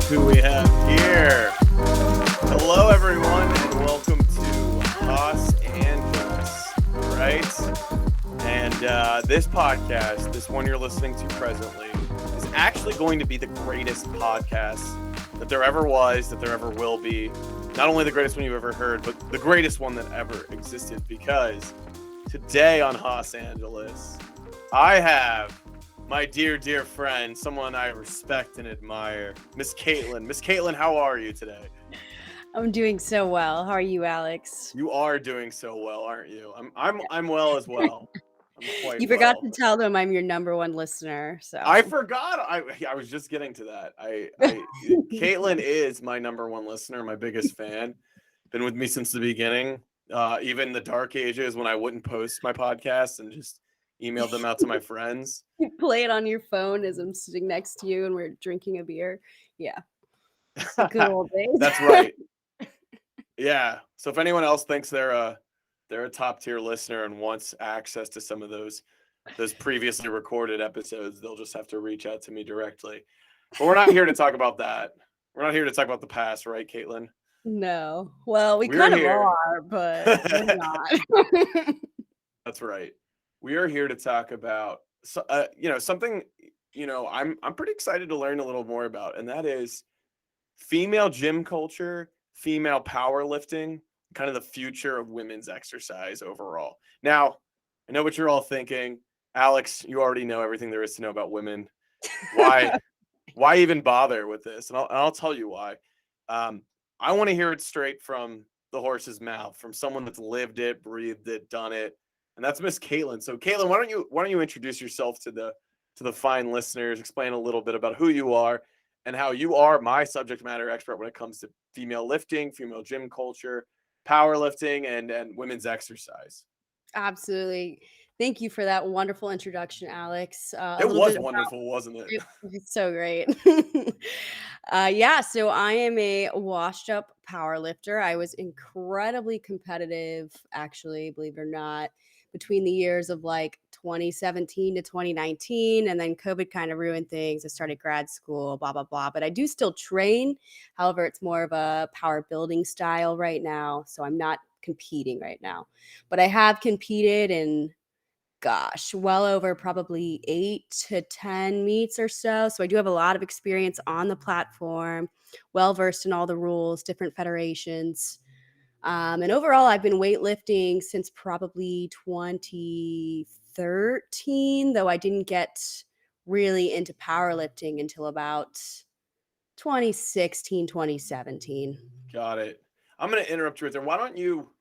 who we have here. Hello, everyone, and welcome to Los Angeles, right? And this podcast, this one you're listening to presently, is actually going to be the greatest podcast that there ever was, that there ever will be. Not only the greatest one you've ever heard, but the greatest one that ever existed, because today on Los Angeles, I have my dear, dear friend, someone I respect and admire, Miss Caitlin. Miss Caitlin, how are you today? I'm doing so well. How are you, Alex? You are doing so well, aren't you? I'm well as well. I'm quite You forgot well. to tell them I'm your number one listener. I So forgot. I was just getting to that. Caitlin is my number one listener, my biggest fan. Been with me since the beginning. Even the dark ages when I wouldn't post my podcast and just emailed them out to my friends. you play it on your phone as I'm sitting next to you and we're drinking a beer. Yeah, the good old days. That's right. Yeah. So if anyone else thinks they're a top tier listener and wants access to some of those previously recorded episodes, they'll just have to reach out to me directly. But we're not here to talk about that. We're not here to talk about the past, right, Caitlin? No. Well, we We're kind of here. are, but we're not. That's right. We are here to talk about something I'm pretty excited to learn a little more about, and that is female gym culture, female powerlifting, kind of the future of women's exercise overall. Now, I know what you're all thinking. Alex, you already know everything there is to know about women. Why even bother with this? And I'll tell you why. I want to hear it straight from the horse's mouth, from someone that's lived it, breathed it, done it, and that's Miss Caitlin. So, Caitlin, why don't you introduce yourself to the fine listeners? Explain a little bit about who you are and how you are my subject matter expert when it comes to female lifting, female gym culture, powerlifting, and women's exercise. Absolutely. Thank you for that wonderful introduction, Alex. A It little was bit wonderful, wasn't it? It's so great. Yeah, so I am a washed up power lifter. I was incredibly competitive, actually, believe it or not, between the years of like 2017 to 2019. And then COVID kind of ruined things. I started grad school, blah, blah, blah. But I do still train. However, it's more of a power building style right now. So I'm not competing right now. But I have competed in well over probably 8 to 10 meets or so. So I do have a lot of experience on the platform, well versed in all the rules, different federations. And overall, I've been weightlifting since probably 2013, though I didn't get really into powerlifting until about 2016, 2017. Got it. I'm going to interrupt you right there. Why don't you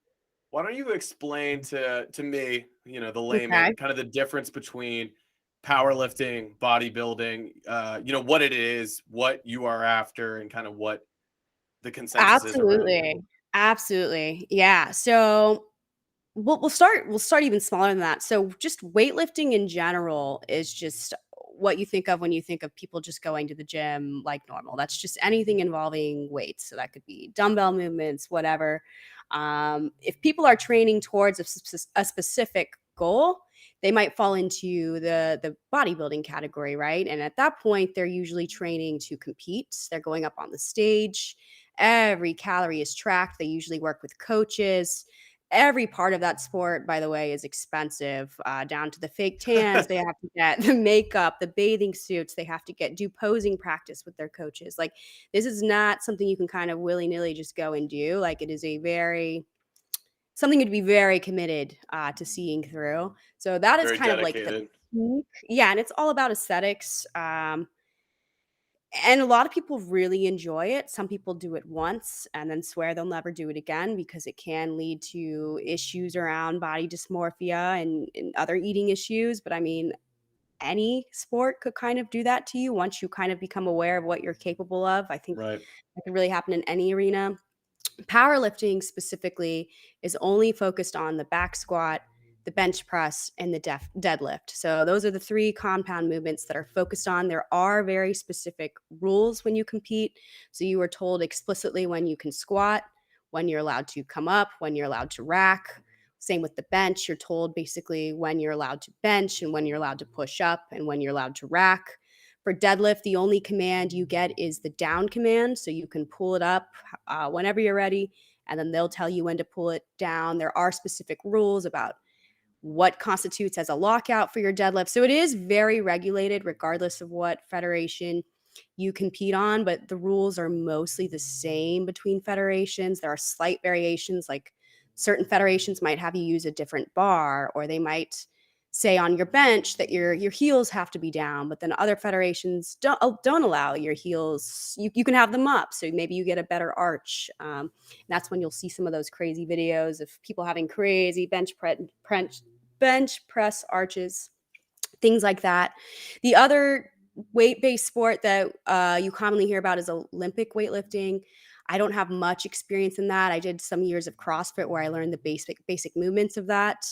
explain to me, the layman, Okay. kind of the difference between powerlifting, bodybuilding, what it is, what you are after, and kind of what the consensus is around it. Absolutely. Absolutely. Yeah. So we'll start even smaller than that. So just weightlifting in general is just what you think of when you think of people just going to the gym like normal. That's just anything involving weights. So that could be dumbbell movements, whatever. If people are training towards a specific goal, they might fall into the bodybuilding category, right? And at that point, they're usually training to compete. They're going up on the stage. Every calorie is tracked. They usually work with coaches. Every part of that sport, by the way, is expensive, down to the fake tans they have to get, the makeup, the bathing suits they have to do posing practice with their coaches. Like, this is not something you can kind of willy-nilly just go and do. Like, it is something to be very committed to seeing through. So that is Very kind of like the dedicated. peak. Yeah, and it's all about aesthetics. And a lot of people really enjoy it. Some people do it once and then swear they'll never do it again because it can lead to issues around body dysmorphia and other eating issues. But I mean, any sport could kind of do that to you once you kind of become aware of what you're capable of. I think Right. that could really happen in any arena. Powerlifting specifically is only focused on the back squat, the bench press, and the deadlift. So those are the three compound movements that are focused on. There are very specific rules when you compete. So you are told explicitly when you can squat, when you're allowed to come up, when you're allowed to rack. Same with the bench. You're told basically when you're allowed to bench and when you're allowed to push up and when you're allowed to rack. For deadlift, the only command you get is the down command. So you can pull it up whenever you're ready, and then they'll tell you when to pull it down. There are specific rules about what constitutes as a lockout for your deadlift. So it is very regulated regardless of what federation you compete on, but the rules are mostly the same between federations. There are slight variations, like certain federations might have you use a different bar, or they might say on your bench that your heels have to be down, but then other federations don't allow your heels. You can have them up, so maybe you get a better arch. That's when you'll see some of those crazy videos of people having crazy bench press arches, things like that. The other weight-based sport that you commonly hear about is Olympic weightlifting. I don't have much experience in that. I did some years of CrossFit where I learned the basic movements of that.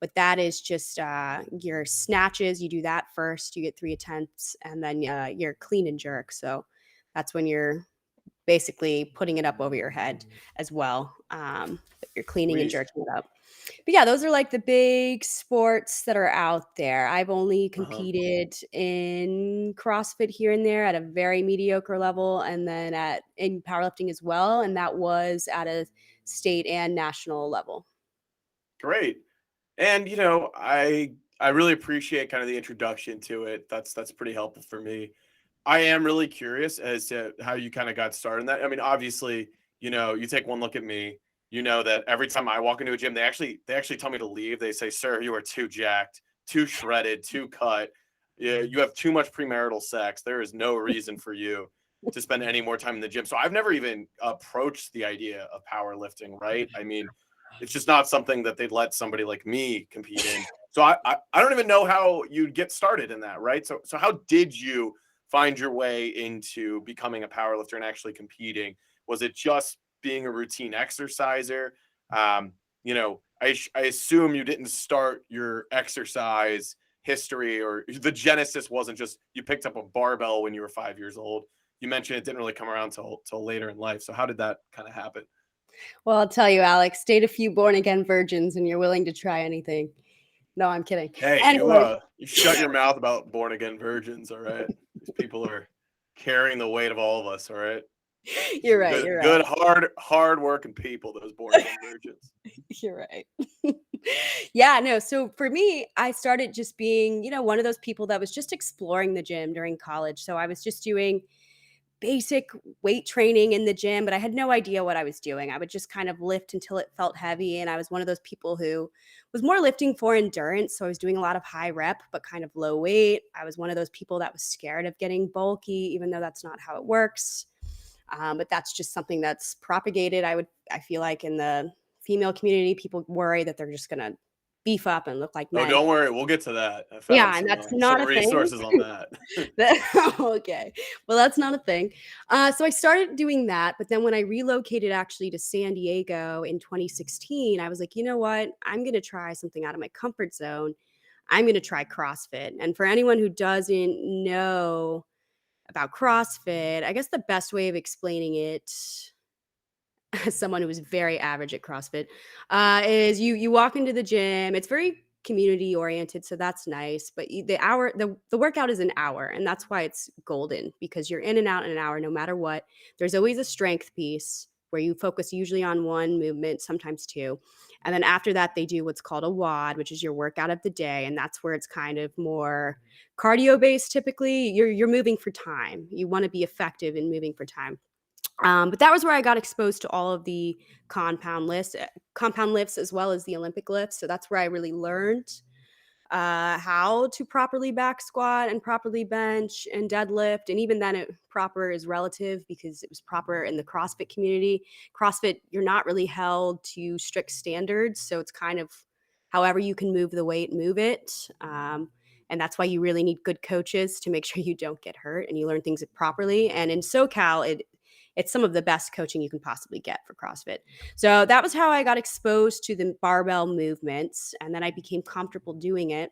But that is just your snatches. You do that first. You get 3 attempts, and then your clean and jerk. So that's when you're basically putting it up over your head as well. But you're cleaning and We jerking it up. But yeah, those are like the big sports that are out there. I've only uh-huh. competed in CrossFit here and there at a very mediocre level, and then in powerlifting as well, and that was at a state and national level. Great. And I really appreciate kind of the introduction to it. That's pretty helpful for me. I am really curious as to how you kind of got started in that. I mean, obviously, you take one look at me, you know that every time I walk into a gym, they actually tell me to leave. They say, "Sir, you are too jacked, too shredded, too cut. Yeah, you have too much premarital sex. There is no reason for you to spend any more time in the gym." So I've never even approached the idea of powerlifting, right? I mean, it's just not something that they'd let somebody like me compete in. So I don't even know how you'd get started in that, right? So how did you find your way into becoming a powerlifter and actually competing? Was it just being a routine exerciser? I assume you didn't start your exercise history, or the genesis wasn't just you picked up a barbell when you were 5 years old. You mentioned it didn't really come around till later in life. So how did that kind of happen? Well, I'll tell you, Alex, date a few born again virgins and you're willing to try anything. No, I'm kidding. Hey, you Anyway, you shut your mouth about born again virgins, all right? These people are carrying the weight of all of us, all right? you're Some right. good, You're right. good, hard working people, those born again virgins. You're right. Yeah, no. So for me, I started just being, one of those people that was just exploring the gym during college. So I was just doing basic weight training in the gym, but I had no idea what I was doing. I would just kind of lift until it felt heavy. And I was one of those people who was more lifting for endurance. So I was doing a lot of high rep, but kind of low weight. I was one of those people that was scared of getting bulky, even though that's not how it works. But that's just something that's propagated. I feel like in the female community, people worry that they're just going to beef up and look like Oh, men. don't worry, we'll get to that. I found Yeah, and that's some not a thing. resources on that. Okay. Well, that's not a thing. So I started doing that, but then when I relocated actually to San Diego in 2016, I was like, you know what? I'm going to try something out of my comfort zone. I'm going to try CrossFit. And for anyone who doesn't know about CrossFit, I guess the best way of explaining it, as someone who was very average at CrossFit, is you walk into the gym. It's very community oriented, so that's nice. But the workout is an hour, and that's why it's golden, because you're in and out in an hour no matter what. There's always a strength piece where you focus usually on one movement, sometimes two, and then after that they do what's called a WOD, which is your workout of the day, and that's where it's kind of more cardio based. Typically, you're moving for time. You want to be effective in moving for time. But that was where I got exposed to all of the compound lifts as well as the Olympic lifts. So that's where I really learned how to properly back squat and properly bench and deadlift. And even then, proper is relative because it was proper in the CrossFit community. CrossFit, you're not really held to strict standards. So it's kind of however you can move the weight, move it. And that's why you really need good coaches to make sure you don't get hurt and you learn things properly. And in SoCal, it's some of the best coaching you can possibly get for CrossFit. So that was how I got exposed to the barbell movements. And then I became comfortable doing it.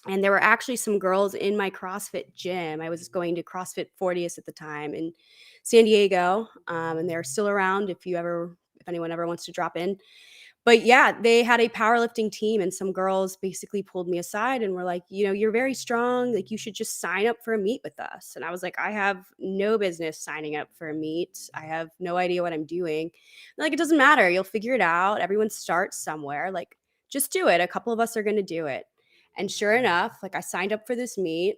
And there were actually some girls in my CrossFit gym. I was going to CrossFit 40th at the time in San Diego. And they're still around if anyone ever wants to drop in. But yeah, they had a powerlifting team, and some girls basically pulled me aside and were like, you know, you're very strong. Like, you should just sign up for a meet with us. And I was like, I have no business signing up for a meet. I have no idea what I'm doing. They're like, it doesn't matter. You'll figure it out. Everyone starts somewhere. Like, just do it. A couple of us are going to do it. And sure enough, like, I signed up for this meet.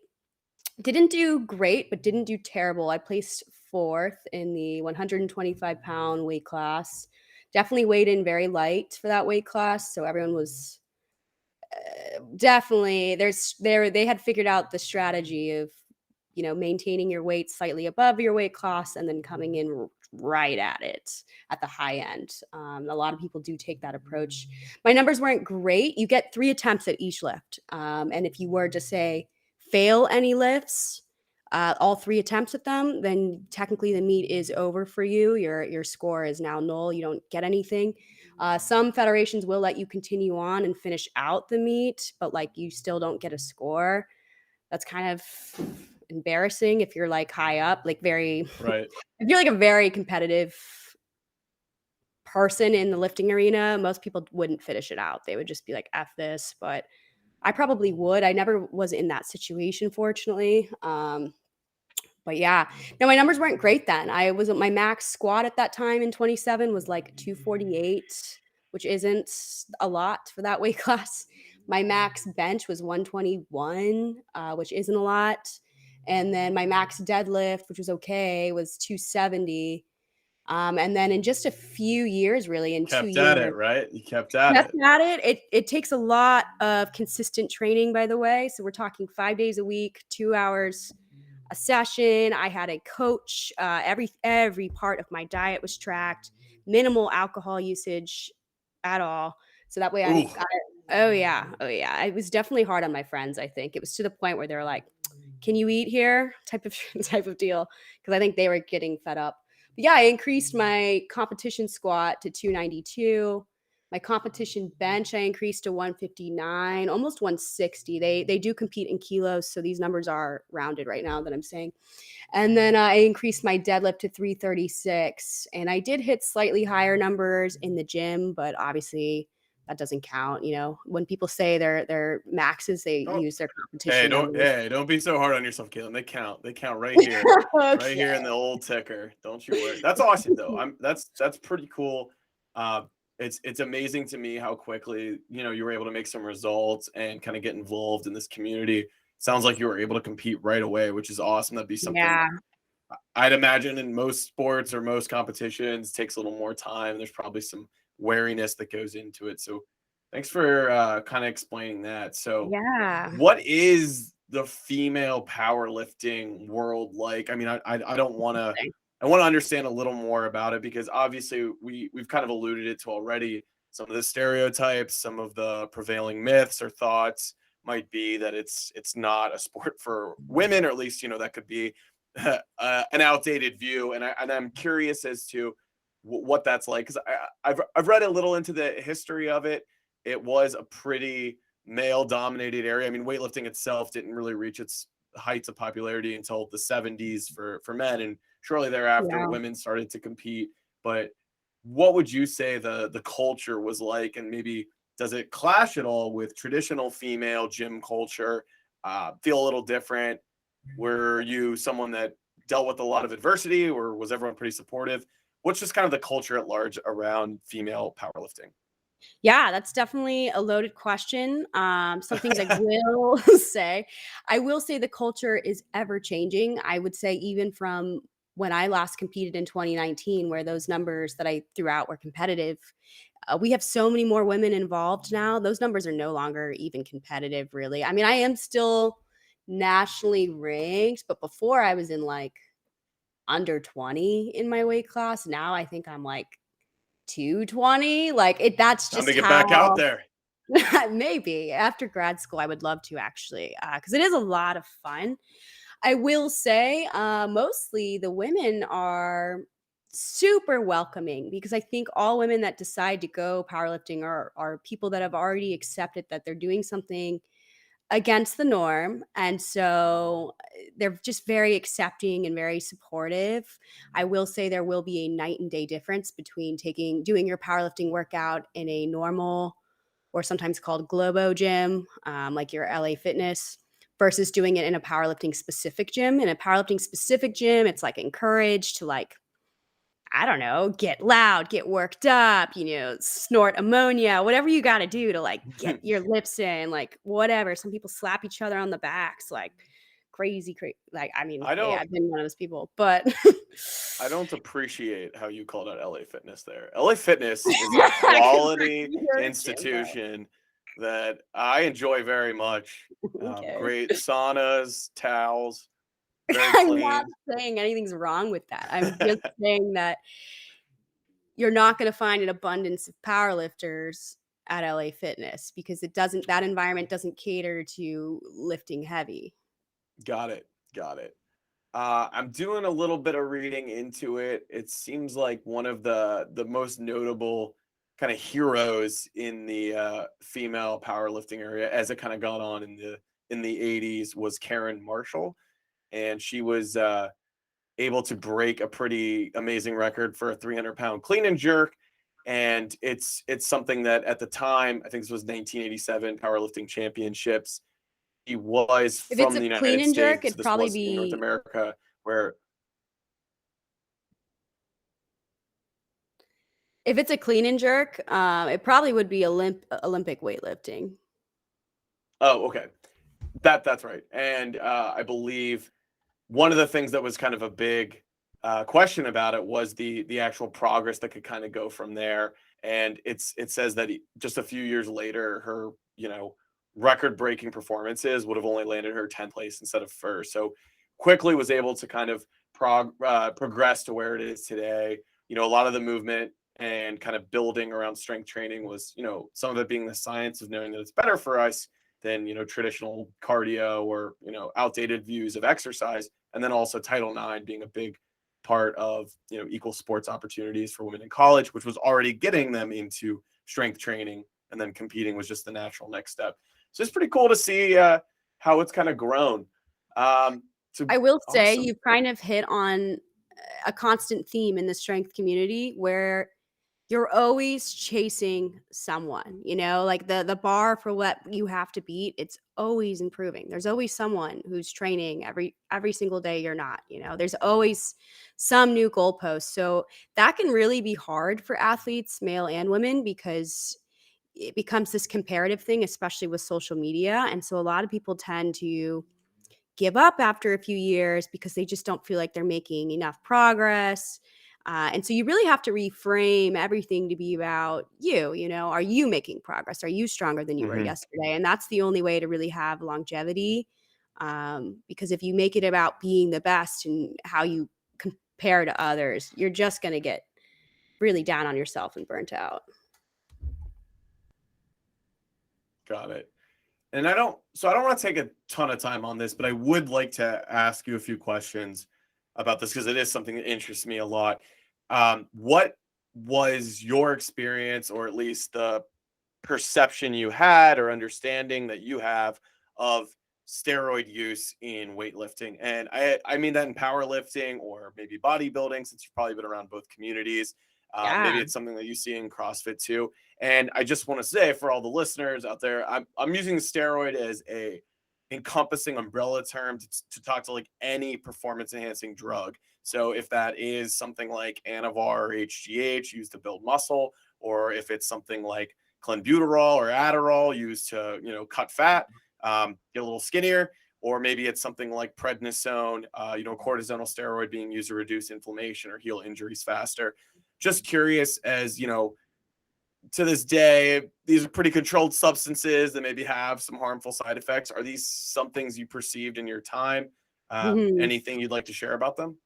Didn't do great, but didn't do terrible. I placed fourth in the 125-pound weight class. Definitely weighed in very light for that weight class, so everyone was definitely they had figured out the strategy of, you know, maintaining your weight slightly above your weight class and then coming in right at it at the high end. A lot of people do take that approach. My numbers weren't great. You get 3 attempts at each lift, and if you were to say fail any lifts, all 3 attempts at them, then technically the meet is over for you. Your score is now null. You don't get anything. Some federations will let you continue on and finish out the meet, but like you still don't get a score. That's kind of embarrassing if you're like high up, like very, Right. if you're like a very competitive person in the lifting arena, most people wouldn't finish it out. They would just be like, F this. But I probably would. I never was in that situation, fortunately. But yeah, no, my numbers weren't great then. I was my max squat at that time in 27 was like 248, which isn't a lot for that weight class. My max bench was 121, which isn't a lot. And then my max deadlift, which was okay, was 270. And then in just a few years, really, in 2 years, Right? You kept at kept it. at it. It takes a lot of consistent training, by the way. So we're talking 5 days a week, 2 hours a session. I had a coach. Every part of my diet was tracked. Minimal alcohol usage at all. So that way Ooh. oh yeah, oh yeah. It was definitely hard on my friends. I think it was to the point where they were like, "Can you eat here?" type of type of deal, because I think they were getting fed up. But yeah, I increased my competition squat to 292. My competition bench I increased to 159, almost 160. They do compete in kilos, so these numbers are rounded right now that I'm saying. And then I increased my deadlift to 336. And I did hit slightly higher numbers in the gym, but obviously that doesn't count. You know, when people say their maxes, they Oh, use their competition numbers. hey, don't be so hard on yourself, Caitlin. They count. They count right here. Right here Okay. in the old ticker. Don't you worry. That's awesome though. That's pretty cool. Uh, it's amazing to me how quickly, you know, you were able to make some results and kind of get involved in this community. Sounds like you were able to compete right away, which is awesome. That'd be something Yeah. I'd imagine in most sports or most competitions takes a little more time. There's probably some wariness that goes into it. So thanks for kind of explaining that. So Yeah. what is the female powerlifting world like? I mean, I don't want to. I want to understand a little more about it because obviously we've kind of alluded it to already. Some of the stereotypes, some of the prevailing myths or thoughts might be that it's not a sport for women, or at least you know that could be an outdated view. And I'm curious as to what that's like because I've read a little into the history of it. It was a pretty male dominated area. I mean, weightlifting itself didn't really reach its heights of popularity until the 70s for men, and shortly thereafter Yeah. women started to compete. But what would you say the culture was like, and maybe does it clash at all with traditional female gym culture? Feel a little different? Were you someone that dealt with a lot of adversity, or was everyone pretty supportive? What's just kind of the culture at large around female powerlifting? Yeah, that's definitely a loaded question. Some things I will say. I will say the culture is ever changing. I would say even from when I last competed in 2019, where those numbers that I threw out were competitive, we have so many more women involved now. Those numbers are no longer even competitive, really. I mean, I am still nationally ranked, but before I was in like under 20 in my weight class. Now I think I'm like 220. Like it that's Time to just get back out how there. maybe after grad school I would love to actually because it is a lot of fun. I will say mostly the women are super welcoming because I think all women that decide to go powerlifting are people that have already accepted that they're doing something against the norm, and so, they're just very accepting and very supportive. I will say there will be a night and day difference between doing your powerlifting workout in a normal or sometimes called Globo gym, like your LA Fitness, versus doing it in a powerlifting specific gym. In a powerlifting specific gym, it's, like, encouraged to, like, I don't know, get loud, get worked up, snort ammonia, whatever you gotta do to, like, get your lips in, like, whatever. Some people slap each other on the backs, like, like, I mean, I hey, don't I've been one of those people, but I don't appreciate how you called out LA Fitness there. LA Fitness is a I can quality see your gym, bro. institution that I enjoy very much. Okay. Great saunas, towels, very I'm not clean. saying anything's wrong with that. I'm just saying that you're not gonna find an abundance of powerlifters at LA Fitness because that environment doesn't cater to lifting heavy. Got it. Got it. I'm doing a little bit of reading into it. It seems like one of the most notable kind of heroes in the female powerlifting area as it kind of got on in the 80s was Karen Marshall, and she was able to break a pretty amazing record for a 300-pound clean and jerk. And it's something that at the time, I think this was 1987 powerlifting championships. He was If it's from a the clean United and jerk, States. it'd This probably was in North be America, where if it's a clean and jerk, it probably would be Olympic weightlifting. oh, okay. That's right. And I believe one of the things that was kind of a big question about it was the actual progress that could kind of go from there. And it says that just a few years later, her record breaking performances would have only landed her 10th place instead of first. So quickly was able to kind of progress to where it is today. A lot of the movement and kind of building around strength training was some of it being the science of knowing that it's better for us than traditional cardio or outdated views of exercise, and then also Title IX being a big part of equal sports opportunities for women in college, which was already getting them into strength training, and then competing was just the natural next step. So it's pretty cool to see how it's kind of grown. So I will say awesome. you've kind of hit on a constant theme in the strength community where you're always chasing someone, like the bar for what you have to beat, it's always improving. There's always someone who's training every single day you're not, There's always some new goalpost. So that can really be hard for athletes, male and women, because it becomes this comparative thing, especially with social media. And so a lot of people tend to give up after a few years because they just don't feel like they're making enough progress. And so you really have to reframe everything to be about you. Are you making progress? Are you stronger than you were Hmm. yesterday? And that's the only way to really have longevity. Because if you make it about being the best and how you compare to others, you're just going to get really down on yourself and burnt out. Got it. And I don't want to take a ton of time on this, but I would like to ask you a few questions about this because it is something that interests me a lot. What was your experience, or at least the perception you had or understanding that you have of steroid use in weightlifting? And I mean that in powerlifting or maybe bodybuilding, since you've probably been around both communities. Yeah. Maybe it's something that you see in CrossFit too. And I just want to say for all the listeners out there, I'm using steroid as a encompassing umbrella term to talk to like any performance enhancing drug. So if that is something like Anavar or HGH used to build muscle, or if it's something like clenbuterol or Adderall used to cut fat, get a little skinnier, or maybe it's something like prednisone, cortisonal steroid being used to reduce inflammation or heal injuries faster. Just curious, as to this day, these are pretty controlled substances that maybe have some harmful side effects. Are these some things you perceived in your time? Anything you'd like to share about them?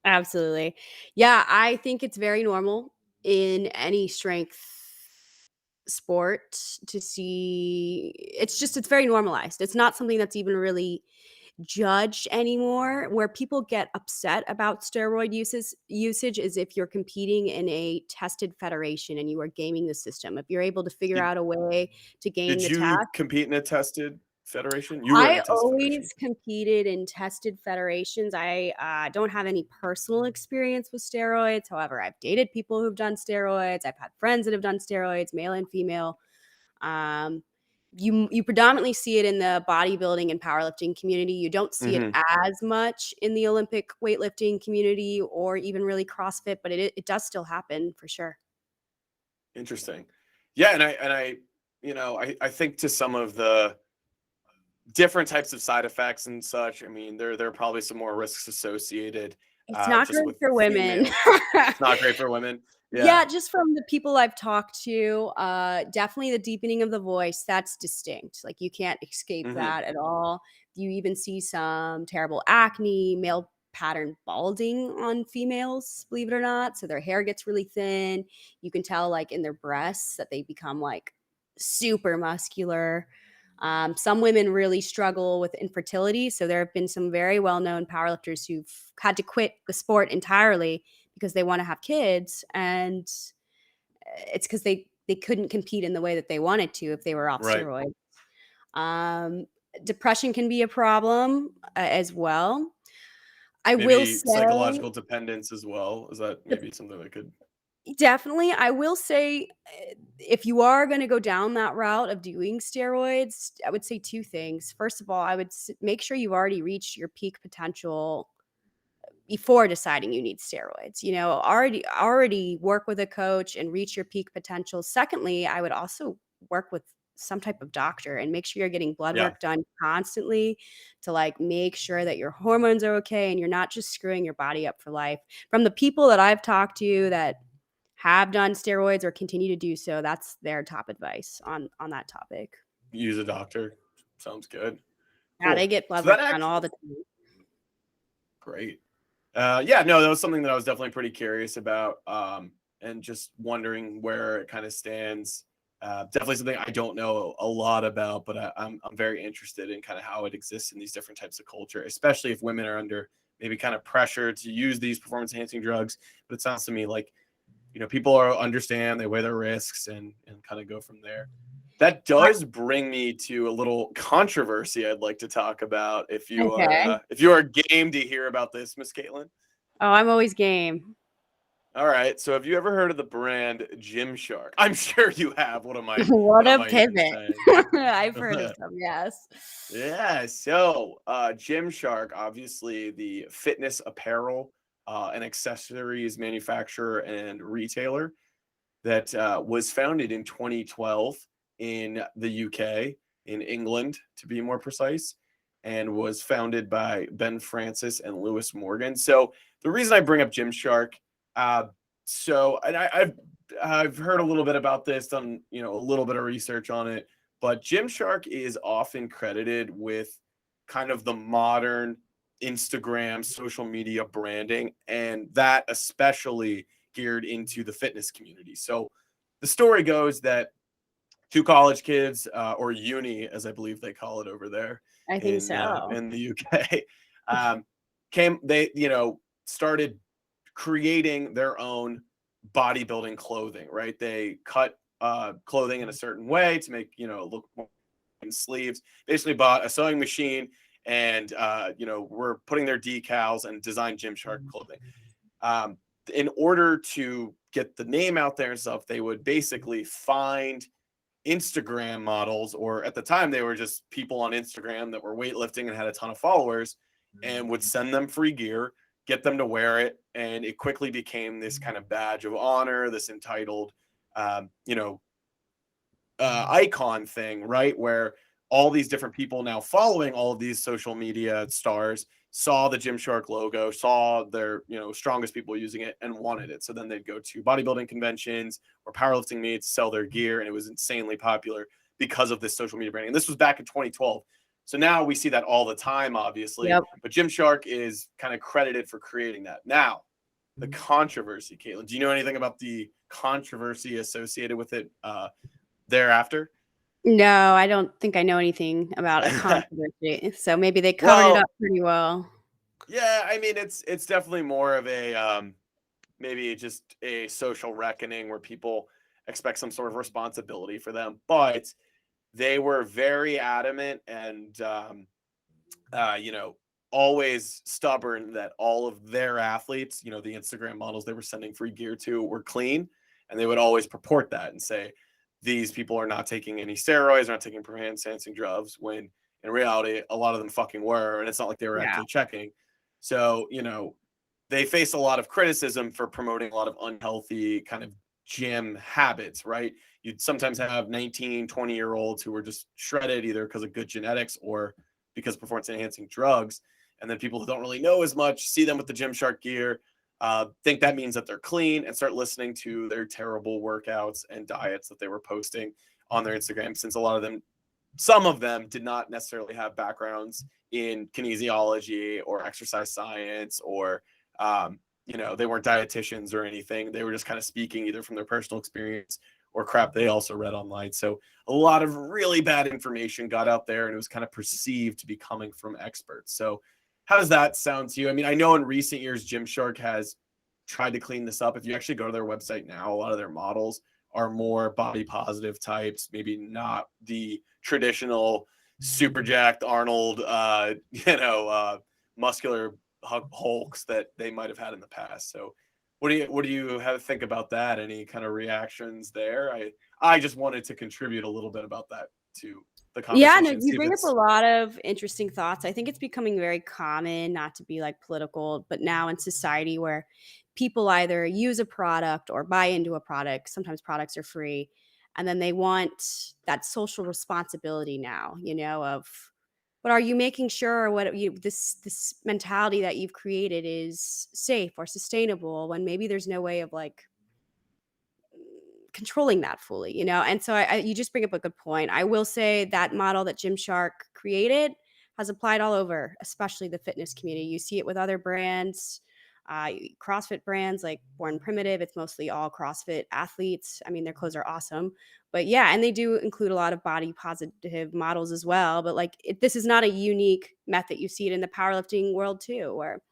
Absolutely. Yeah, I think it's very normal in any strength sport to see it's very normalized. It's not something that's even really judged anymore. Where people get upset about steroid usage is if you're competing in a tested federation and you are gaming the system. If you're able to figure Did out a way to game did the you test. compete in a tested? federation? You were in I a tested federation. always competed in tested federations. I don't have any personal experience with steroids. However, I've dated people who've done steroids. I've had friends that have done steroids, male and female. Um, you predominantly see it in the bodybuilding and powerlifting community. You don't see it Hmm. as much in the Olympic weightlifting community or even really CrossFit, but it does still happen for sure. Interesting. Yeah, and I, I think to some of the different types of side effects and such. I mean, there are probably some more risks associated, It's not just great with for women. female. It's not great for women. Yeah. Yeah, just from the people I've talked to, definitely the deepening of the voice, that's distinct. Like, you can't escape Hmm. that at all. You even see some terrible acne, male pattern balding on females, believe it or not. So their hair gets really thin. You can tell, like, in their breasts that they become, like, super muscular. Some women really struggle with infertility. So there have been some very well-known powerlifters who've had to quit the sport entirely because they want to have kids, and it's because they couldn't compete in the way that they wanted to if they were off Right. steroids. Um, Depression can be a problem as well. I will Maybe say, psychological dependence as well. Is that the maybe something that could? definitely, I will say, if you are gonna go down that route of doing steroids, I would say 2 things. First of all, I would make sure you've already reached your peak potential before deciding you need steroids. You know, already work with a coach and reach your peak potential. Secondly, I would also work with some type of doctor and make sure you're getting blood Yeah. work done constantly to like make sure that your hormones are okay and you're not just screwing your body up for life. From the people that I've talked to that have done steroids or continue to do so, that's their top advice on that topic. Use a doctor. Sounds good. Yeah, they Cool. get blood So that work done actually all the time. great. Yeah, no, that was something that I was definitely pretty curious about, and just wondering where it kind of stands. Definitely something I don't know a lot about, but I'm very interested in kind of how it exists in these different types of culture, especially if women are under maybe kind of pressure to use these performance enhancing drugs. But it sounds to me like people are understand, they weigh their risks and kind of go from there. That does bring me to a little controversy I'd like to talk about Okay. if you are game to hear about this, Miss Caitlin. Oh, I'm always game. All right. So have you ever heard of the brand Gymshark? I'm sure you have. What What am a I even pivot. saying? I've heard of them, yes. Yeah. So Gymshark, obviously the fitness apparel and accessories manufacturer and retailer that was founded in 2012 in the UK, in England to be more precise, and was founded by Ben Francis and Lewis Morgan. So the reason I bring up Gymshark, uh, I've heard a little bit about this, done a little bit of research on it, but Gymshark is often credited with kind of the modern Instagram social media branding, and that especially geared into the fitness community. So the story goes that two college kids, or uni, as I believe they call it over there I think so. in the UK, um, they started creating their own bodybuilding clothing. Right, they cut clothing in a certain way to make look more in sleeves. Basically, bought a sewing machine and were putting their decals and designed Gymshark clothing. Um, in order to get the name out there and stuff, they would basically find Instagram models, or at the time they were just people on Instagram that were weightlifting and had a ton of followers, and would send them free gear, get them to wear it, and it quickly became this kind of badge of honor, this entitled, um, you know, icon thing, right? Where all these different people now following all of these social media stars saw the Gymshark logo, saw their strongest people using it, and wanted it. So then they'd go to bodybuilding conventions or powerlifting meets, sell their gear, and it was insanely popular because of this social media branding. And this was back in 2012. So now we see that all the time, obviously. Yep. But Gymshark is kind of credited for creating that. Now, the controversy, Caitlin. Do you know anything about the controversy associated with it thereafter? No, I don't think I know anything about a controversy, so maybe they covered it up Well, pretty well. yeah, I mean it's definitely more of a maybe just a social reckoning where people expect some sort of responsibility for them. But they were very adamant and you know, always stubborn that all of their athletes, you know, the Instagram models they were sending free gear to were clean. And they would always purport that and say, these people are not taking any steroids, not taking performance enhancing drugs, when in reality, a lot of them fucking were. And it's not like they were Yeah. actually checking. So, you know, they face a lot of criticism for promoting a lot of unhealthy kind of gym habits, right? You'd sometimes have 19, 20-year-olds who were just shredded either because of good genetics or because performance enhancing drugs. And then people who don't really know as much see them with the Gymshark gear, think that means that they're clean, and start listening to their terrible workouts and diets that they were posting on their Instagram, since a lot of them, some of them did not necessarily have backgrounds in kinesiology or exercise science, or you know, they weren't dietitians or anything. They were just kind of speaking either from their personal experience or crap they also read online. So a lot of really bad information got out there, and it was kind of perceived to be coming from experts. So how does that sound to you? I mean, I know in recent years Gymshark has tried to clean this up. If you actually go to their website now, a lot of their models are more body positive types, maybe not the traditional super jacked Arnold, muscular hulks that they might have had in the past. So what do you have to think about that? Any kind of reactions there? I just wanted to contribute a little bit about that to the Yeah, no, conversation. you See if bring up a it's lot of interesting thoughts. I think it's becoming very common, not to be like political, but now in society where people either use a product or buy into a product, sometimes products are free, and then they want that social responsibility now, of but are you making sure what you this mentality that you've created is safe or sustainable when maybe there's no way of like controlling that fully, And so you just bring up a good point. I will say that model that Gymshark created has applied all over, especially the fitness community. You see it with other brands, CrossFit brands like Born Primitive. It's mostly all CrossFit athletes. I mean, their clothes are awesome, but yeah, and they do include a lot of body positive models as well. But like, this is not a unique method. You see it in the powerlifting world too, where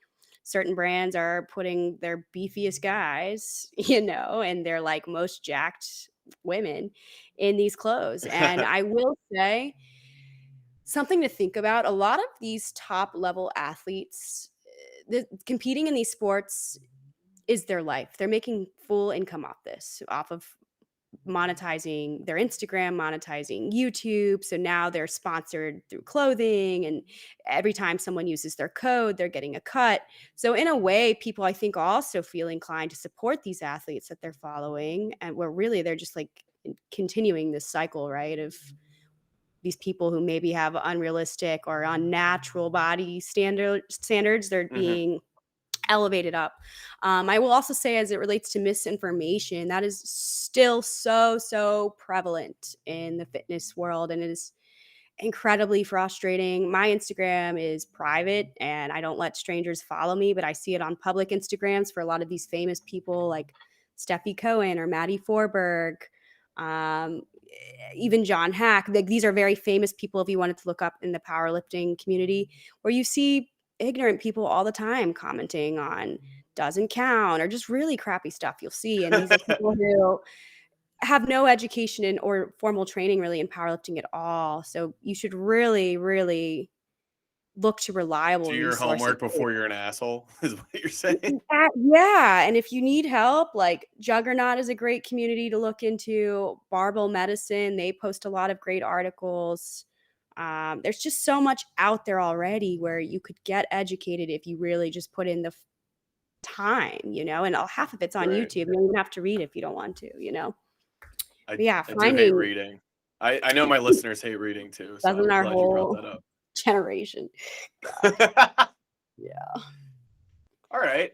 certain brands are putting their beefiest guys, and they're like most jacked women in these clothes. And I will say something to think about, a lot of these top level athletes, competing in these sports is their life. They're making full income off this, off of monetizing their Instagram, monetizing YouTube. So now they're sponsored through clothing, and every time someone uses their code, they're getting a cut. So in a way, people I think also feel inclined to support these athletes that they're following, and where really they're just like continuing this cycle, right, of these people who maybe have unrealistic or unnatural body standards, they're Mhm. being elevated up. I will also say, as it relates to misinformation, that is still so prevalent in the fitness world, and it is incredibly frustrating. My Instagram is private and I don't let strangers follow me, but I see it on public Instagrams for a lot of these famous people like Steffi Cohen or Maddie Forberg, um, even John Hack. Like, these are very famous people if you wanted to look up in the powerlifting community, where you see ignorant people all the time commenting on doesn't count or just really crappy stuff you'll see. And these are people who have no education in or formal training really in powerlifting at all. So you should really look to reliable Do your resources. homework before you're an asshole, is what you're saying. Yeah, and if you need help, like Juggernaut is a great community to look into. Barbell Medicine, they post a lot of great articles. There's just so much out there already where you could get educated if you really just put in the time, and half of it's on Right. YouTube. You don't even have to read if you don't want to. I But yeah, I do hate finding reading. I know my listeners hate reading too, so doesn't I'm our glad you brought whole that up. generation. God, yeah. All right.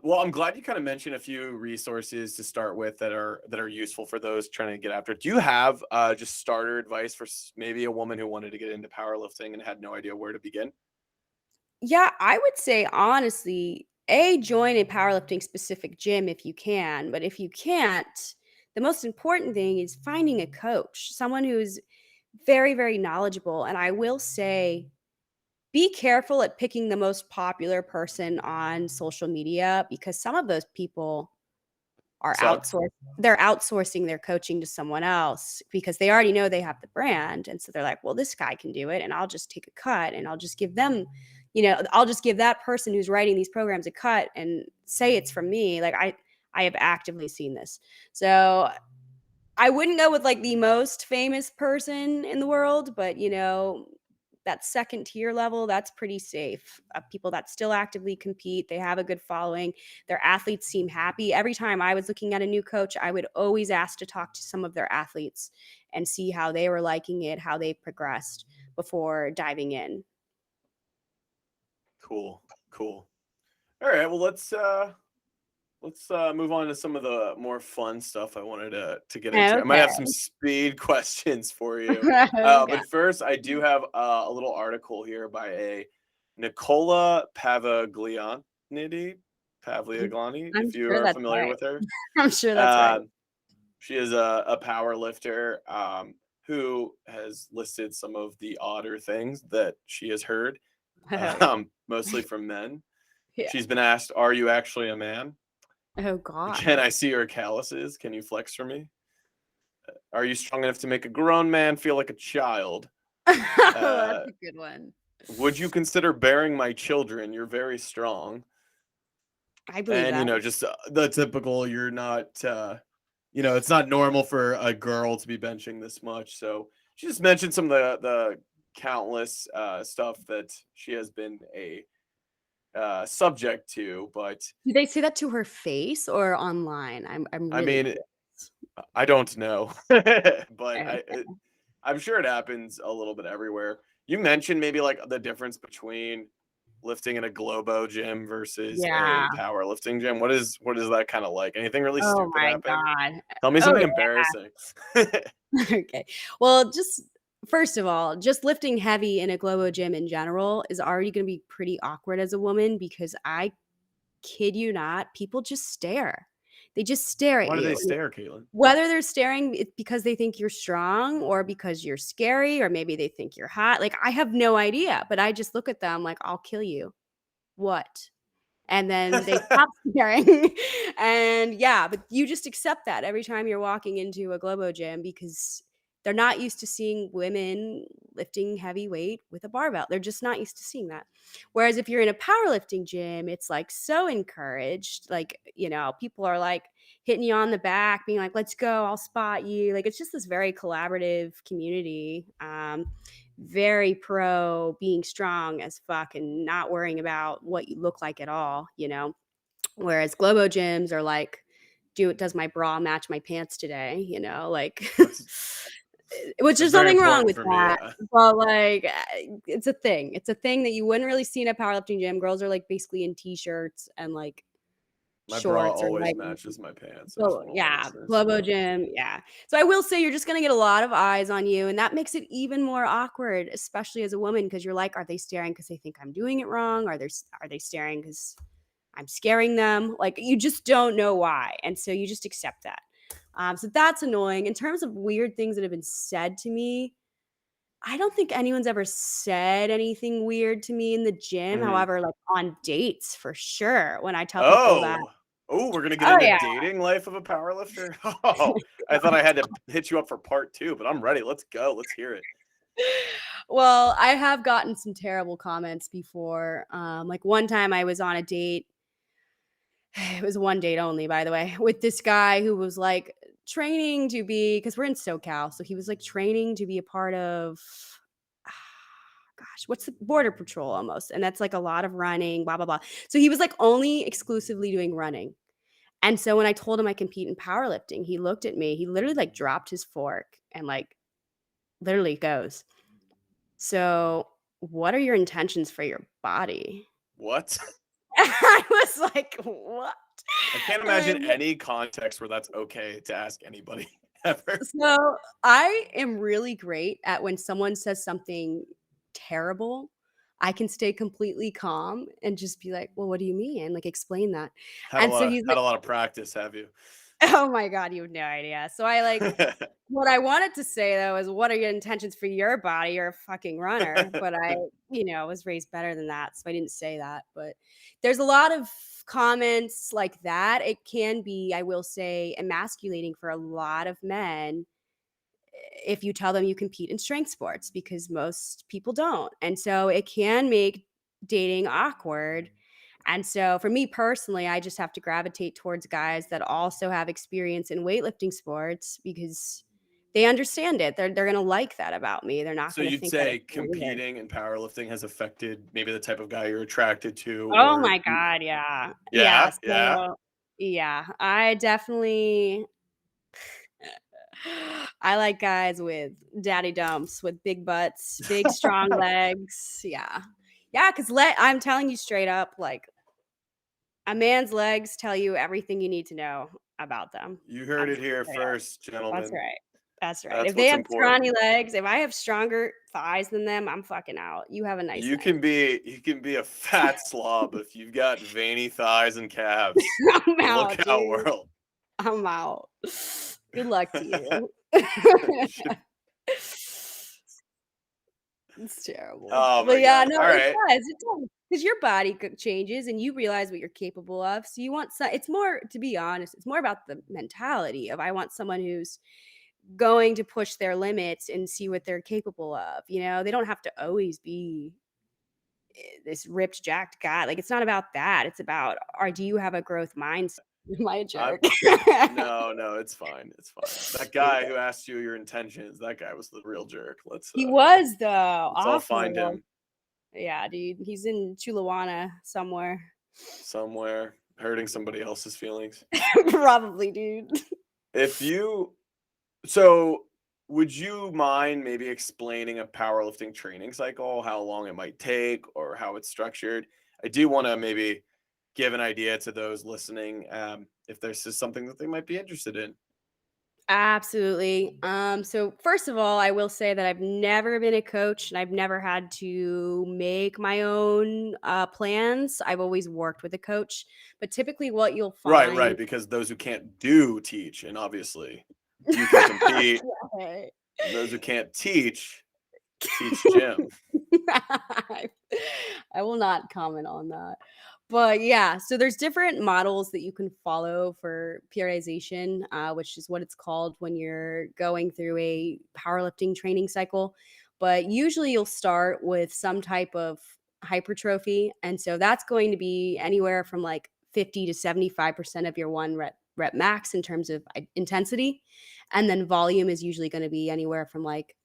Well, I'm glad you kind of mentioned a few resources to start with that are useful for those trying to get after it. Do you have just starter advice for maybe a woman who wanted to get into powerlifting and had no idea where to begin? Yeah, I would say honestly, join a powerlifting specific gym if you can, but if you can't, the most important thing is finding a coach, someone who's very knowledgeable. And I will say, be careful at picking the most popular person on social media, because some of those people are Sucks. they're outsourcing their coaching to someone else because they already know they have the brand. And so they're like, well, this guy can do it, and I'll just take a cut, and I'll just give them, I'll just give that person who's writing these programs a cut and say it's from me. Like I have actively seen this. So I wouldn't go with like the most famous person in the world, but that second tier level, that's pretty safe. People that still actively compete, they have a good following. Their athletes seem happy. Every time I was looking at a new coach, I would always ask to talk to some of their athletes and see how they were liking it, how they progressed before diving in. Cool. Cool. All right. Well, let's move on to some of the more fun stuff I wanted to get into. I might have Okay. some speed questions for you. Okay. But first, I do have a little article here by a Nicola I'm Pavliaglani, I'm if you sure are that's familiar right. with her. I'm sure that's right. Um, she is a power lifter who has listed some of the odder things that she has heard, Oh yeah. mostly from men. Yeah. She's been asked, "Are you actually a man? Oh god. Can I see your calluses? Can you flex for me? Are you strong enough to make a grown man feel like a child? Oh, that's Uh, a good one. would you consider bearing my children? You're very strong." I believe And that. just the typical, you're not it's not normal for a girl to be benching this much. So she just mentioned some of the countless stuff that she has been a subject to. But Do they say that to her face or online? I'm I really mean, curious. I don't know, but Okay. I'm sure it happens a little bit everywhere. You mentioned maybe like the difference between lifting in a Globo gym versus a Yeah. powerlifting gym. What is that kind of like? Anything really Oh stupid my happen? god. Tell me Oh, something embarrassing. yeah. Okay. Well, just first of all, just lifting heavy in a Globo gym in general is already gonna be pretty awkward as a woman because I kid you not, people just stare. They just stare at Why do they you. stare, Caitlin? Whether they're staring because they think you're strong or because you're scary or maybe they think you're hot, like, I have no idea, but I just look at them like, "I'll kill you." "What?" And then they stop staring. And yeah, but you just accept that every time you're walking into a Globo gym because they're not used to seeing women lifting heavy weight with a barbell. They're just not used to seeing that. Whereas if you're in a powerlifting gym, it's like so encouraged. Like, people are like hitting you on the back, being like, let's go, I'll spot you. Like, it's just this very collaborative community. Very pro being strong as fuck and not worrying about what you look like at all. Whereas Globo gyms are like, does my bra match my pants today? Like That's which that's there's very nothing wrong important with for me. that. Yeah. But like it's a thing. It's a thing that you wouldn't really see in a powerlifting gym. Girls are like basically in t-shirts and like My bra shorts or always leggings. matches my pants. I just So, want all yeah, listeners to Globo know. gym, yeah. So I will say you're just gonna get a lot of eyes on you, and that makes it even more awkward, especially as a woman, because 'cause you're like, "Are they staring because they think I'm doing it wrong? Are they staring because 'cause I'm scaring them?" Like, you just don't know why, and so you just accept that. So that's annoying. In terms of weird things that have been said to me, I don't think anyone's ever said anything weird to me in the gym. Mhm. However, like, on dates, for sure, when I tell people that. Oh. Oh, we're gonna get Oh, into yeah. dating life of a powerlifter. Oh, I thought I had to hit you up for part two, but I'm ready. Let's go. Let's hear it. Well, I have gotten some terrible comments before. Like one time I was on a date. It was one date only, by the way, with this guy who was like training to be, because we're in SoCal. So he was like training to be a part of, gosh, what's the border patrol almost. And that's like a lot of running, blah, blah, blah. So he was like only exclusively doing running. And so when I told him I compete in powerlifting, he looked at me, he literally like dropped his fork and like literally goes, "So, what are your intentions for your body?" What? I was like, "What?" I can't imagine And any context where that's okay to ask anybody ever. so I am really great at when someone says something terrible, I can stay completely calm and just be like, "Well, what do you mean?" Like, explain that. Had a And lot so of he's had like, a lot of practice, have you? "Oh my god, you have no idea." So I like what I wanted to say though is, "What are your intentions for your body? You're a fucking runner." But I was raised better than that, so I didn't say that. But there's a lot of comments like that, it can be, I will say, emasculating for a lot of men if you tell them you compete in strength sports because most people don't. And so it can make dating awkward. And so for me personally, I just have to gravitate towards guys that also have experience in weightlifting sports because they understand it. They're going to like that about me. They're not So going to you'd think that say it's weird. competing in powerlifting has affected maybe the type of guy you're attracted to, Oh or my god, yeah. Yeah, yeah, yeah. so yeah, I definitely I like guys with daddy dumps, with big butts, big strong legs, yeah. Yeah, 'cause I'm telling you straight up, like, a man's legs tell you everything you need to know about them. You heard I'm it here straight up. first, That's gentlemen. right. That's right. That's If they what's have scrawny important. legs, if I have stronger thighs than them, I'm fucking out. You have a nice You can be a fat slob if you've got veiny thighs and calves. night. I'm out, Look out, dude. world. I'm out. Good luck to you. Should- It's terrible. oh But my yeah, god. no, All right. it does, because your body changes and you realize what you're capable of. So you want it's more, to be honest, it's more about the mentality of I want someone who's going to push their limits and see what they're capable of. You know, they don't have to always be this ripped, jacked guy. Like it's not about that. It's about, or do you have a growth mindset? Am I a I'm jerk? no, no, it's fine. It's fine. That Yeah. guy who asked you your intentions, that guy was the real jerk. He was though Let's all find awful. him Yeah, dude. He's in Chulawana somewhere. somewhere hurting somebody else's feelings. Probably, dude. If you so would you mind maybe explaining a powerlifting training cycle, how long it might take or how it's structured? I do want to maybe give an idea to those listening, if this is something that they might be interested in. Absolutely. So first of all, I will say that I've never been a coach and I've never had to make my own plans. I've always worked with a coach, but typically what you'll Right, find right, because those who can't do teach, and obviously you can compete, Right. and those who can't teach gym. I I will not comment on that. But yeah, so there's different models that you can follow for periodization, which is what it's called when you're going through a powerlifting training cycle. But usually you'll start with some type of hypertrophy. And so that's going to be anywhere from like 50 to 75% of your one rep max in terms of intensity. And then volume is usually going to be anywhere from like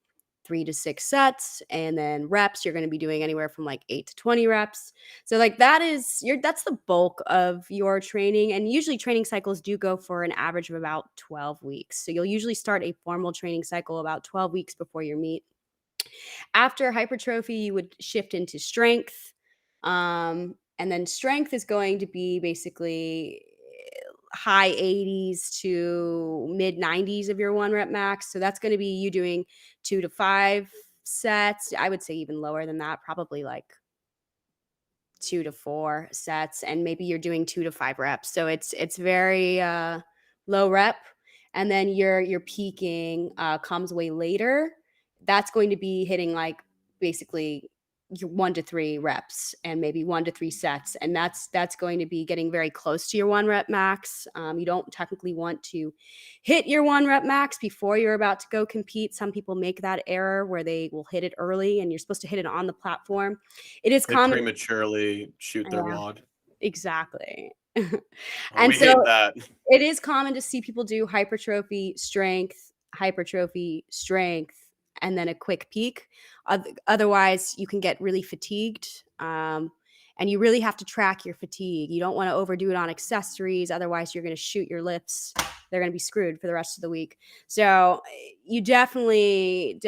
3 to 6 sets, and then reps, you're gonna be doing anywhere from, like, 8 to 20 reps. So, like, that's the bulk of your training, and usually training cycles do go for an average of about 12 weeks. So, you'll usually start a formal training cycle about 12 weeks before your meet. After hypertrophy, you would shift into strength. And then strength is going to be basically high 80s to mid 90s of your one rep max. So that's going to be you doing 2 to 5 sets. I would say even lower than that, probably like 2 to 4 sets, and maybe you're doing 2 to 5 reps. So it's very low rep, and then your peaking comes way later. That's going to be hitting like basically your 1 to 3 reps and maybe 1 to 3 sets, and that's going to be getting very close to your one rep max. You don't technically want to hit your one rep max before you're about to go compete. Some people make that error where they will hit it early, and you're supposed to hit it on the platform. It is They common. prematurely shoot their Yeah, wad. exactly. Oh, And we so hate that. it is common to see people do hypertrophy, strength, and then a quick peak. Otherwise, you can get really fatigued. And you really have to track your fatigue. You don't want to overdo it on accessories. Otherwise, you're going to shoot your lifts. They're going to be screwed for the rest of the week. So you definitely,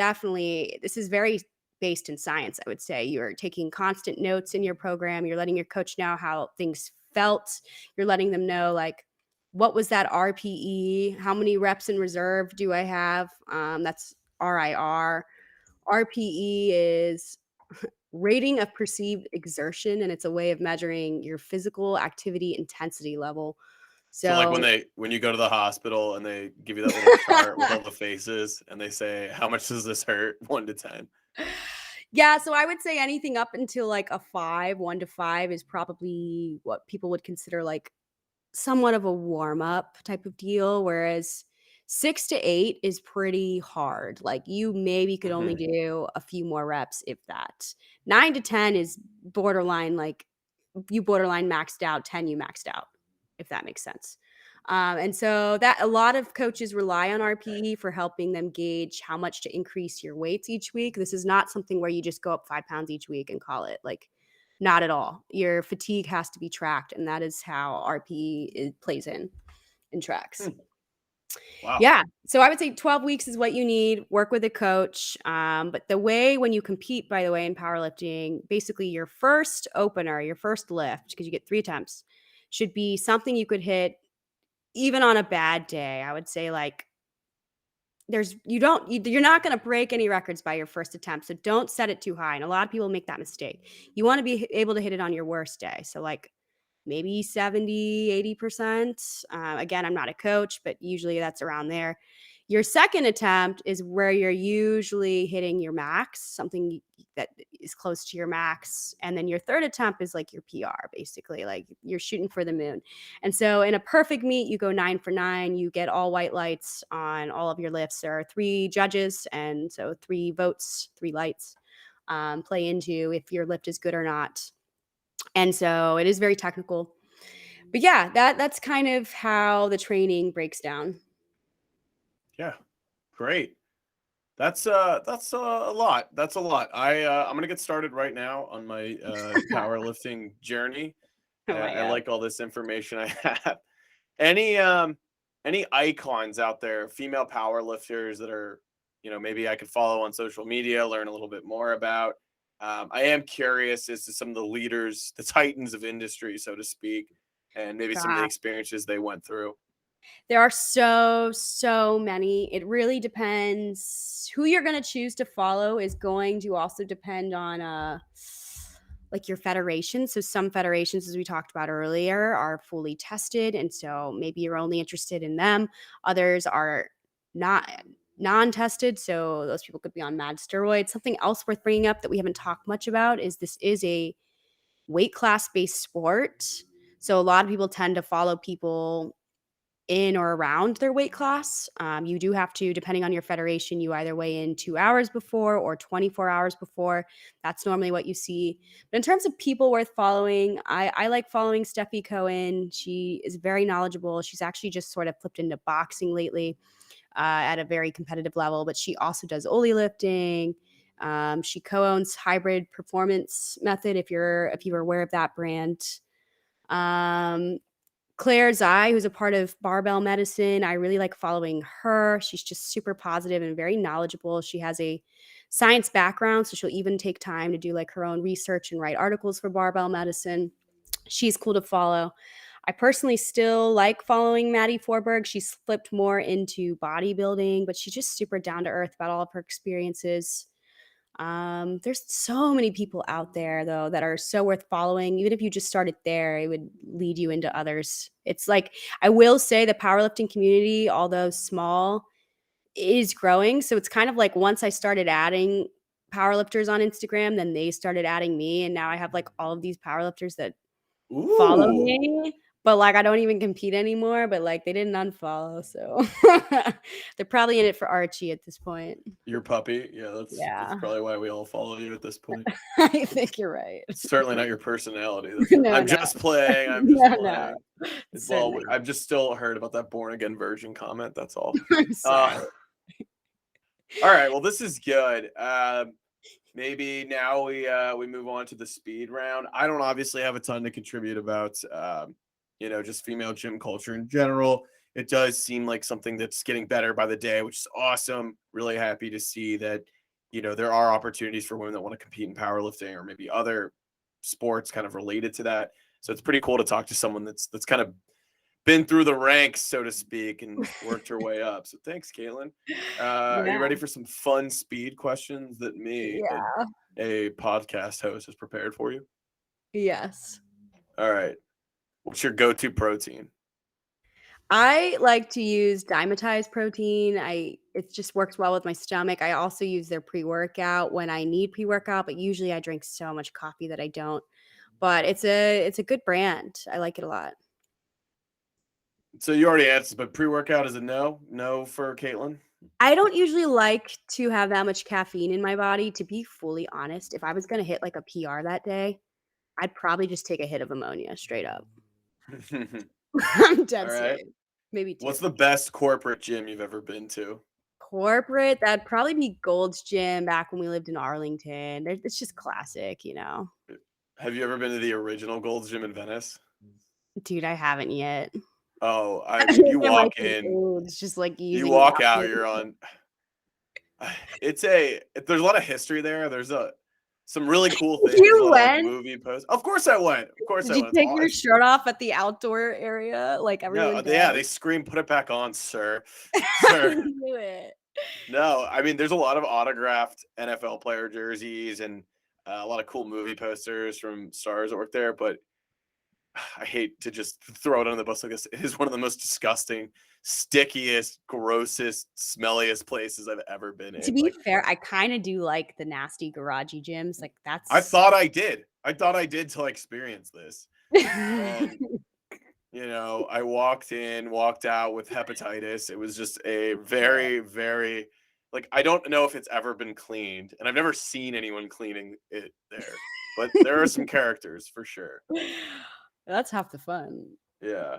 this is very based in science, I would say. You're taking constant notes in your program. You're letting your coach know how things felt. You're letting them know, like, what was that RPE? How many reps in reserve do I have? That's RIR. RPE is rating of perceived exertion, and it's a way of measuring your physical activity intensity level. So like So when you go to the hospital and they give you that little chart with all the faces and they say, "How much does this hurt?" 1 to 10. Yeah, so I would say anything up until like a 5, 1 to 5 is probably what people would consider like somewhat of a warm up type of deal, whereas 6 to 8 is pretty hard. Like you maybe could only Mhm. do a few more reps if that. 9 to 10 is borderline like you borderline maxed out, 10 you maxed out, if that makes sense. And so that a lot of coaches rely on RPE for helping them gauge how much to increase your weights each week. This is not something where you just go up 5 pounds each week and call it. Like, not at all. Your fatigue has to be tracked, and that is how RPE plays in tracks. Hmm. Wow. Yeah. So I would say 12 weeks is what you need. Work with a coach. But the way when you compete, by the way, in powerlifting, basically your first opener, your first lift, because you get 3 attempts, should be something you could hit even on a bad day. I would say like you're not going to break any records by your first attempt, so don't set it too high, and a lot of people make that mistake. You want to be able to hit it on your worst day, so like maybe 70-80%. Again, I'm not a coach, but usually that's around there. Your second attempt is where you're usually hitting your max, something that is close to your max, and then your third attempt is like your PR, basically like you're shooting for the moon. And so in a perfect meet, you go 9 for 9. You get all white lights on all of your lifts. There are 3 judges, and so 3 votes, 3 lights play into if your lift is good or not. And so it is very technical. But yeah, that's kind of how the training breaks down. Yeah. Great. That's a lot. That's a lot. I'm gonna get started right now on my powerlifting journey. Oh my I god. like all this information I have. Any any icons out there, female powerlifters that are, maybe I could follow on social media, learn a little bit more about. I am curious as to some of the leaders, the titans of industry, so to speak, and maybe some of the God. experiences they went through. There are so many. It really depends. Who you're gonna choose to follow is going to also depend on, like, your federation. So some federations, as we talked about earlier, are fully tested, and so maybe you're only interested in them. Others are not non-tested, so those people could be on mad steroids. Something else worth bringing up that we haven't talked much about is this is a weight class-based sport, so a lot of people tend to follow people in or around their weight class. You do have to, depending on your federation, you either weigh in 2 hours before or 24 hours before. That's normally what you see. But in terms of people worth following, I like following Steffi Cohen. She is very knowledgeable. She's actually just sort of flipped into boxing lately at a very competitive level, but she also does Oli lifting. She co-owns Hybrid Performance Method. If you're aware of that brand. Um, Claire Zai, who's a part of Barbell Medicine, I really like following her. She's just super positive and very knowledgeable. She has a science background, so she'll even take time to do like her own research and write articles for Barbell Medicine. She's cool to follow. I personally still like following Maddie Forberg. She's flipped more into bodybuilding, but she's just super down to earth about all of her experiences. There's so many people out there though that are so worth following. Even if you just started there, it would lead you into others. It's like I will say the powerlifting community, although small, is growing. So it's kind of like once I started adding powerlifters on Instagram, then they started adding me, and now I have like all of these powerlifters that follow Ooh, me, but like I don't even compete anymore. But like they didn't unfollow, so they're probably in it for Archie at this point. your puppy. Yeah, that's Yeah, probably why we all follow you at this point. I think you're right. Certainly not your personality. That's No, I'm no. just playing. I'm just No, no. playing. Well, Certainly I've just still heard about that born again virgin comment. That's all. not. I'm sorry. Uh, all right. Well, this is good. Maybe now we move on to the speed round. I don't obviously have a ton to contribute about, just female gym culture in general. It does seem like something that's getting better by the day, which is awesome. Really happy to see that, there are opportunities for women that want to compete in powerlifting or maybe other sports kind of related to that. So it's pretty cool to talk to someone that's kind of been through the ranks, so to speak, and worked her way up. So thanks, Caitlin. Are you Yeah, ready for some fun speed questions that me, yeah. a podcast host, has prepared for you? Yes. All right. What's your go-to protein? I like to use dimetized protein. I It just works well with my stomach. I also use their pre-workout when I need pre-workout, but usually I drink so much coffee that I don't. But it's a good brand. I like it a lot. So you already answered, but pre-workout is a no? No for Caitlin? I don't usually like to have that much caffeine in my body, to be fully honest. If I was gonna hit, like, a PR that day, I'd probably just take a hit of ammonia straight up. I'm All dead right. serious. Maybe 2. What's the best corporate gym you've ever been to? Corporate, that'd probably be Gold's Gym back when we lived in Arlington. It's just classic, you know? Have you ever been to the original Gold's Gym in Venice? Dude, I haven't yet. Oh, I I mean, you think I might walk be in, old. It's just, like, you using it walk out. out, you're on. There's a lot of history there. There's some really cool things, a You lot of like went? movie posts. Of course I went. Of course Did I you went. take your shirt off at the outdoor area like No, everyone yeah, does? they scream, "Put it back on, sir, sir." I knew it. No, I mean, there's a lot of autographed NFL player jerseys and a lot of cool movie posters from stars that work there. But I hate to just throw it under the bus like this. It is one of the most disgusting, stickiest, grossest, smelliest places I've ever been To in. be Like, fair, I kinda do like the nasty garagey gyms, like, I that's thought I did. I thought I did till I experienced this. And I walked in, walked out with hepatitis. It was just a very, very like I don't know if it's ever been cleaned, and I've never seen anyone cleaning it there. But there are some characters for sure. That's half the fun. Yeah.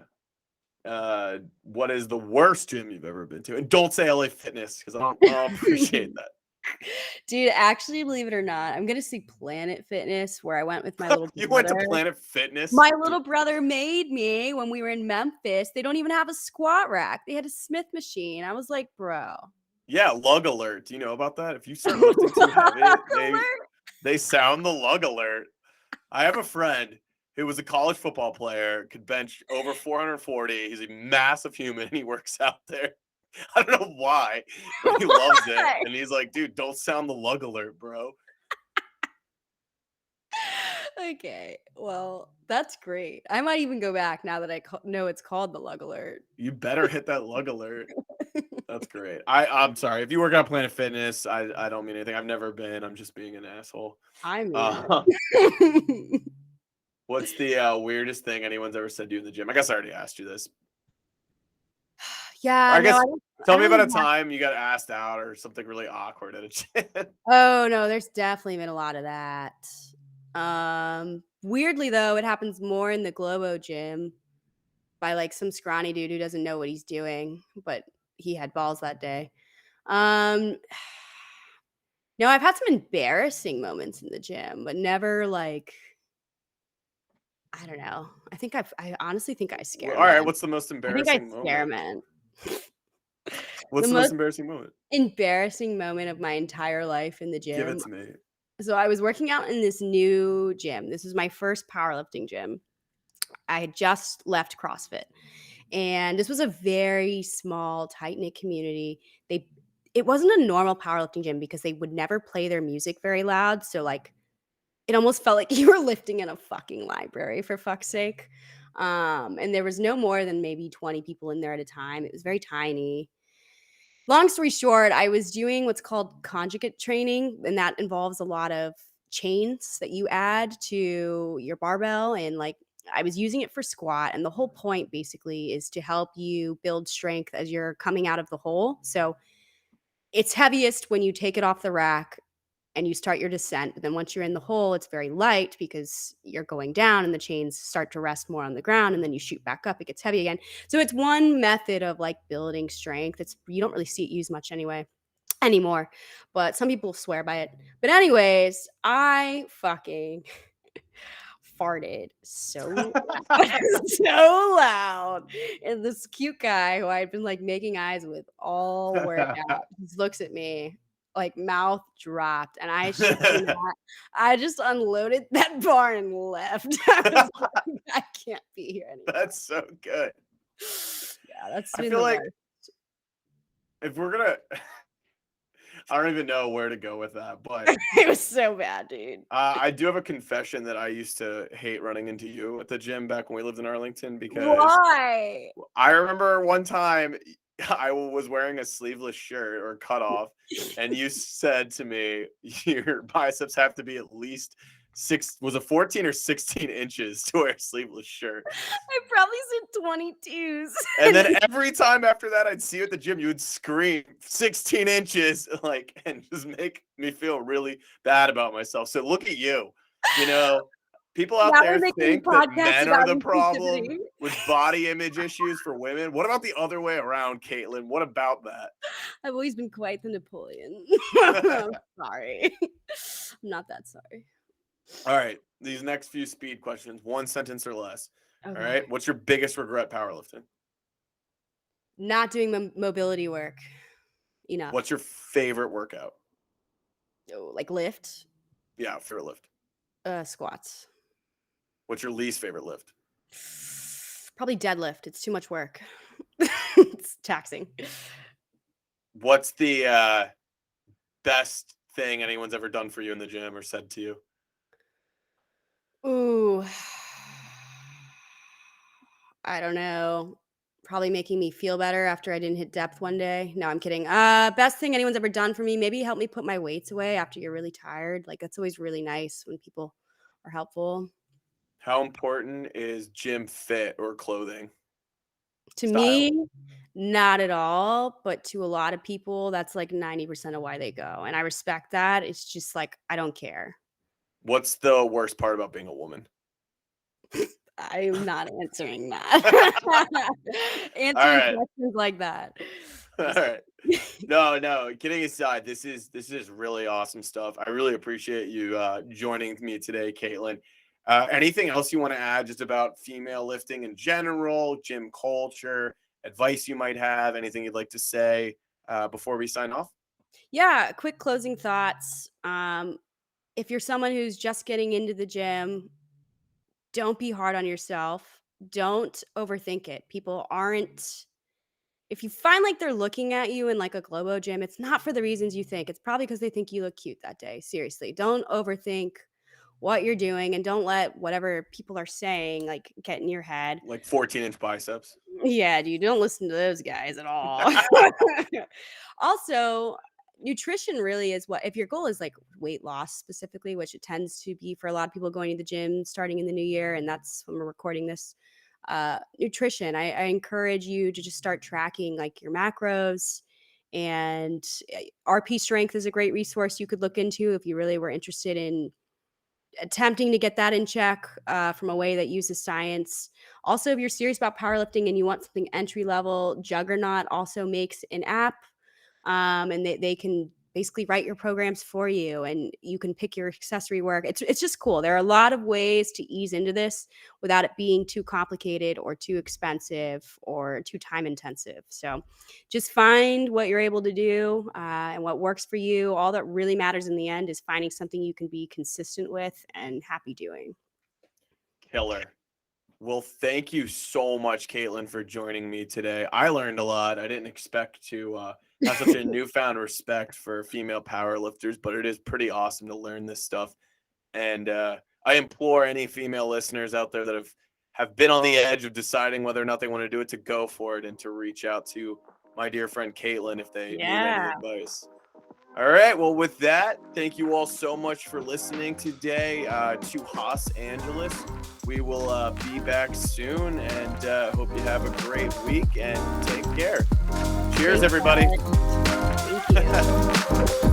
What is the worst gym you've ever been to? And don't say LA Fitness because I don't appreciate that. Dude, actually, believe it or not, I'm gonna say Planet Fitness, where I went with my little You went to brother. Planet Fitness? My little brother made me when we were in Memphis. They don't even have a squat rack. They had a Smith machine. I was like, "Bro." Yeah, lug alert. Do you know about that? If you start lifting too heavy, they Alert. they sound the lug alert. I have a friend who was a college football player, could bench over 440. He's a massive human and he works out there. I don't know why, but he loves it. Why? And he's like, dude, don't sound the lug alert, bro. Okay, well, that's great. I might even go back now that I know it's called the Lug Alert. You better hit that lug alert. That's great. I'm sorry. If you work out Planet Fitness, I don't mean anything. I've never been. I'm just being an asshole. I mean Uh, it. what's the weirdest thing anyone's ever said to you in the gym? I guess I already asked you this. Yeah, I no, guess I tell me don't about a really have. time you got asked out or something really awkward at a gym. Oh, no, there's definitely been a lot of that. Weirdly though, it happens more in the Globo gym by, like, some scrawny dude who doesn't know what he's doing, but he had balls that day. Um, no, I've had some embarrassing moments in the gym, but never, like, I don't know. I honestly think I All scare right, men. what's the most I think I embarrassing scare moment? men. The What's the most most embarrassing moment? embarrassing moment of my entire life in the Give it gym. to me. So I was working out in this new gym. This was my first powerlifting gym. I had just left CrossFit. And this was a very small, tight-knit community. They It wasn't a normal powerlifting gym because they would never play their music very loud. So like it almost felt like you were lifting in a fucking library for fuck's sake. And there was no more than maybe 20 people in there at a time. It was very tiny. Long story short, I was doing what's called conjugate training, and that involves a lot of chains that you add to your barbell. And like, I was using it for squat. And the whole point basically is to help you build strength as you're coming out of the hole. So it's heaviest when you take it off the rack and you start your descent. But then once you're in the hole, it's very light because you're going down and the chains start to rest more on the ground and then you shoot back up. It gets heavy again. So it's one method of like building strength. You don't really see it used much anymore, but some people swear by it. But anyways, I fucking farted so so loud. And this cute guy who I had been like making eyes with all workout just looks at me like mouth dropped. And I shit you not, I just unloaded that bar and left. I was like, I can't be here anymore. That's so good. Yeah, that's I been feel the like worst. if we're gonna, I don't even know where to go with that, but It was so bad, dude. I do have a confession that I used to hate running into you at the gym back when we lived in Arlington because Why? I remember one time I was wearing a sleeveless shirt or cut off, and you said to me, your biceps have to be at least was it 14 or 16 inches to wear a sleeveless shirt? I probably said 22s. And then every time after that, I'd see you at the gym, you would scream 16 inches, like, and just make me feel really bad about myself. So look at you, you know, people out Now we're there making think that podcasts men are about the problem inclusivity. with body image issues for women. What about the other way around, Caitlin? What about that? I've always been quite the Napoleon. I'm sorry. I'm not that sorry. All right, these next few speed questions, one sentence or less. All Okay. right, what's your biggest regret powerlifting? Not doing mobility work enough. What's your favorite workout? Oh, like lift, Yeah, favorite lift. squats. What's your least favorite lift? Probably deadlift. It's too much work. It's taxing. What's the best thing anyone's ever done for you in the gym or said to you? Ooh. I don't know. Probably making me feel better after I didn't hit depth one day. No, I'm kidding. Best thing anyone's ever done for me, maybe help me put my weights away after you're really tired. Like that's always really nice when people are helpful. How important is gym fit or clothing To style? me, not at all, but to a lot of people, that's like 90% of why they go. And I respect that. It's just like I don't care. What's the worst part about being a woman? I'm not answering that. All Answering right. questions like that. All Just right. No, kidding aside, this is really awesome stuff. I really appreciate you joining me today, Caitlin. Anything else you want to add just about female lifting in general, gym culture, advice you might have, anything you'd like to say before we sign off? Yeah, quick closing thoughts. If you're someone who's just getting into the gym, don't be hard on yourself. Don't overthink it. People aren't if you find like they're looking at you in like a Globo gym, it's not for the reasons you think. It's probably because they think you look cute that day. Seriously, don't overthink what you're doing and don't let whatever people are saying like get in your head. Like 14-inch biceps. Yeah, dude, don't listen to those guys at all. Also, nutrition really is what if your goal is like weight loss specifically, which it tends to be for a lot of people going to the gym starting in the new year, and that's when we're recording this. Nutrition, I encourage you to just start tracking like your macros and RP strength is a great resource you could look into if you really were interested in attempting to get that in check from a way that uses science. Also, if you're serious about powerlifting and you want something entry level, Juggernaut also makes an app, and they can basically write your programs for you, and you can pick your accessory work. It's just cool. There are a lot of ways to ease into this without it being too complicated or too expensive or too time intensive. So, just find what you're able to do and what works for you. All that really matters in the end is finding something you can be consistent with and happy doing. Killer. Well, thank you so much, Caitlin, for joining me today. I learned a lot. I didn't expect to have such a newfound respect for female powerlifters, but it is pretty awesome to learn this stuff. And I implore any female listeners out there that have been on the edge of deciding whether or not they want to do it to go for it and to reach out to my dear friend Caitlin if they need any Yeah. advice. All right. Well, with that, thank you all so much for listening today to Los Angeles. We will be back soon and hope you have a great week and take care. Cheers, Thanks, everybody. Ed. Thank you.